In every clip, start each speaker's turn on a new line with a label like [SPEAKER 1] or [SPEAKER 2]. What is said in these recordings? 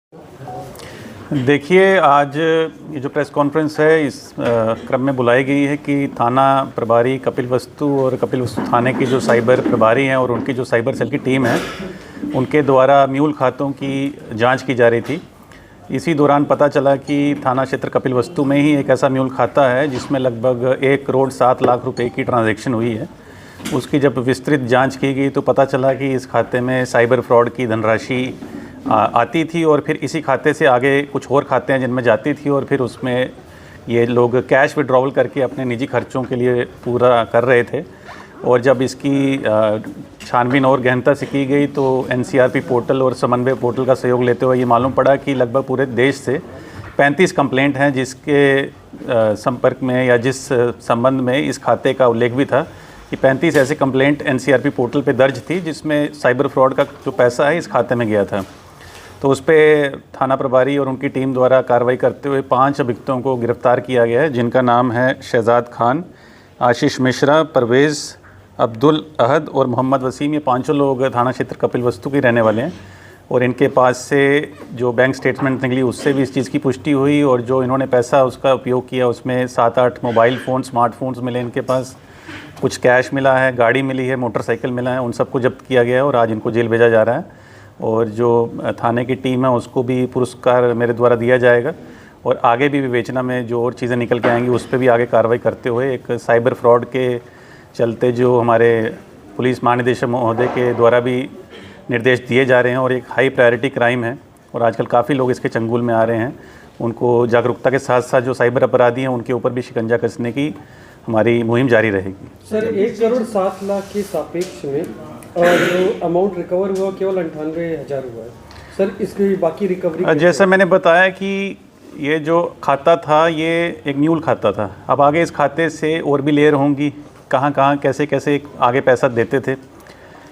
[SPEAKER 1] देखिए, आज ये जो प्रेस कॉन्फ्रेंस है इस क्रम में बुलाई गई है कि थाना प्रभारी कपिलवस्तु और कपिलवस्तु थाने की जो साइबर प्रभारी हैं और उनकी जो साइबर सेल की टीम है उनके द्वारा म्यूल खातों की जांच की जा रही थी। इसी दौरान पता चला कि थाना क्षेत्र कपिलवस्तु में ही एक ऐसा म्यूल खाता है जिसमें लगभग 1 करोड़ 7 लाख रुपए की ट्रांजैक्शन हुई है। उसकी जब विस्तृत जांच की गई तो पता चला कि इस खाते में साइबर फ्रॉड की धनराशि आती थी और फिर इसी खाते से आगे कुछ और खाते हैं जिनमें जाती थी और फिर उसमें ये लोग कैश विड्रॉवल करके अपने निजी खर्चों के लिए पूरा कर रहे थे। और जब इसकी छानबीन और गहनता से की गई तो एनसीआरपी पोर्टल और समन्वय पोर्टल का सहयोग लेते हुए ये मालूम पड़ा कि लगभग पूरे देश से 35 कंप्लेंट हैं जिसके संपर्क में या जिस संबंध में इस खाते का उल्लेख भी था कि 35 ऐसे कंप्लेंट एनसीआरपी पोर्टल पे दर्ज थी जिसमें साइबर फ्रॉड का जो पैसा है इस खाते में गया था। तो उस पर थाना प्रभारी और उनकी टीम द्वारा कार्रवाई करते हुए 5 अभियुक्तों को गिरफ्तार किया गया है, जिनका नाम है शहजाद खान, आशीष मिश्रा, परवेज़, अब्दुल अहद और मोहम्मद वसीम। ये 5 लोग थाना क्षेत्र कपिलवस्तु के रहने वाले हैं और इनके पास से जो बैंक स्टेटमेंट निकली उससे भी इस चीज़ की पुष्टि हुई और जो इन्होंने पैसा उसका उपयोग किया उसमें 7-8 मोबाइल फ़ोन, स्मार्टफोन्स मिले इनके पास, कुछ कैश मिला है, गाड़ी मिली है, मोटरसाइकिल मिला है, उन सबको जब्त किया गया है और आज इनको जेल भेजा जा रहा है। और जो थाने की टीम है उसको भी पुरस्कार मेरे द्वारा दिया जाएगा और आगे भी विवेचना में जो और चीज़ें निकल के आएंगी उस पर भी आगे कार्रवाई करते हुए एक साइबर फ्रॉड के चलते जो हमारे पुलिस महानिदेशक महोदय के द्वारा भी निर्देश दिए जा रहे हैं और एक हाई प्रायोरिटी क्राइम है और आजकल काफ़ी लोग इसके चंगुल में आ रहे हैं, उनको जागरूकता के साथ साथ जो साइबर अपराधी हैं उनके ऊपर भी शिकंजा कसने की हमारी मुहिम जारी रहेगी।
[SPEAKER 2] सर, 1 करोड़ 7 लाख के सापेक्ष में और जो अमाउंट रिकवर हुआ केवल 98,000 हुआ है। सर, इसकी बाकी रिकवरी
[SPEAKER 1] जैसा मैंने बताया कि ये जो खाता था ये एक म्यूल खाता था। अब आगे इस खाते से और भी लेयर होंगी, कहाँ कहाँ कैसे कैसे आगे पैसा देते थे,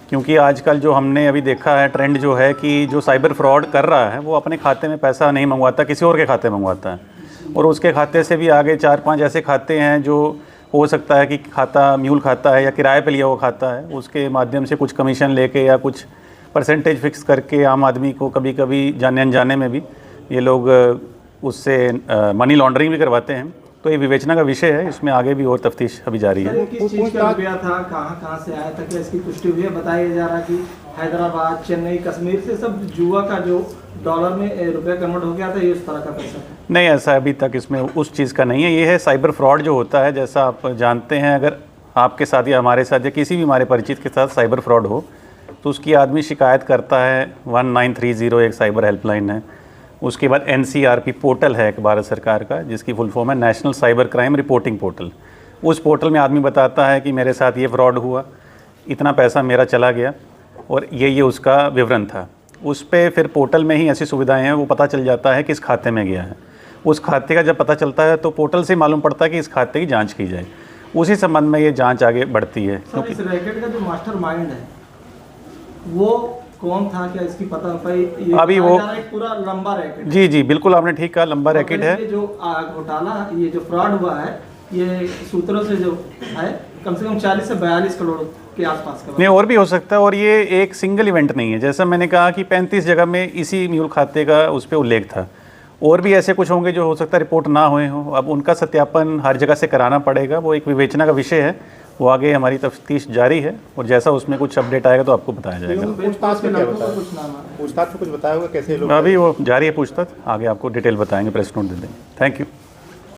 [SPEAKER 1] क्योंकि आजकल जो हमने अभी देखा है ट्रेंड जो है कि जो साइबर फ्रॉड कर रहा है वो अपने खाते में पैसा नहीं मंगवाता, किसी और के खाते मंगवाता है और उसके खाते से भी आगे 4-5 ऐसे खाते हैं जो हो सकता है कि खाता म्यूल खाता है या किराए पे लिया हुआ खाता है, उसके माध्यम से कुछ कमीशन लेके या कुछ परसेंटेज फिक्स करके आम आदमी को कभी कभी जाने अनजाने में भी ये लोग उससे मनी लॉन्ड्रिंग भी करवाते हैं। तो ये विवेचना का विषय है, इसमें आगे भी और तफ्तीश अभी जारी है।
[SPEAKER 3] किस चीज़ का रुपया था, कहाँ से आया था, क्या इसकी पुष्टि हुई है? बताया जा रहा कि हैदराबाद, चेन्नई, कश्मीर से सब जुआ का जो डॉलर में रुपया कन्वर्ट हो गया था, ये उस तरह का पैसा था?
[SPEAKER 1] नहीं, ऐसा अभी तक इसमें उस चीज़ का नहीं है। ये है साइबर फ्रॉड जो होता है, जैसा आप जानते हैं, अगर आपके साथ या हमारे साथ या किसी भी हमारे परिचित के साथ साइबर फ्रॉड हो तो उसकी आदमी शिकायत करता है। 1930 एक साइबर हेल्पलाइन है। उसके बाद एनसीआरपी पोर्टल है एक भारत सरकार का जिसकी फुल फॉर्म है national cyber crime reporting portal. उस पोर्टल में आदमी बताता है कि मेरे साथ ये फ्रॉड हुआ, इतना पैसा मेरा चला गया और ये उसका विवरण था। उस पर फिर पोर्टल में ही ऐसी सुविधाएं हैं, वो पता चल जाता है कि इस खाते में गया है। उस खाते का जब पता चलता है तो पोर्टल से मालूम पड़ता है कि इस खाते की जांच की जाए। उसी संबंध में ये जांच आगे बढ़ती है।
[SPEAKER 3] सर, इस रैकेट का जो मास्टरमाइंड है वो कौन था, क्या इसकी पता पाई?
[SPEAKER 1] अभी वो
[SPEAKER 3] एक पूरा लंबा रैकेट।
[SPEAKER 1] जी बिल्कुल, आपने ठीक कहा, लंबा रैकेट है।
[SPEAKER 3] ये जो घोटाला, ये जो फ्रॉड हुआ है, ये सूत्रों से जो है कम से कम 40 से 42 करोड़ के आसपास का।
[SPEAKER 1] नहीं, और भी हो सकता है और ये एक सिंगल इवेंट नहीं है। जैसा मैंने कहा कि 35 जगह में इसी म्यूल खाते का उस पर उल्लेख था। और भी ऐसे कुछ होंगे जो हो सकता है रिपोर्ट ना हुए हो। अब उनका सत्यापन हर जगह से कराना पड़ेगा, वो एक विवेचना का विषय है। वो आगे हमारी तफ्तीश जारी है और जैसा उसमें कुछ अपडेट आएगा तो आपको बताया जाएगा।
[SPEAKER 4] पूछताछ में कुछ बताया होगा कैसे लोग?
[SPEAKER 1] अभी वो जारी है पूछताछ, आगे आपको डिटेल बताएंगे, प्रेस नोट दे देंगे। Thank you.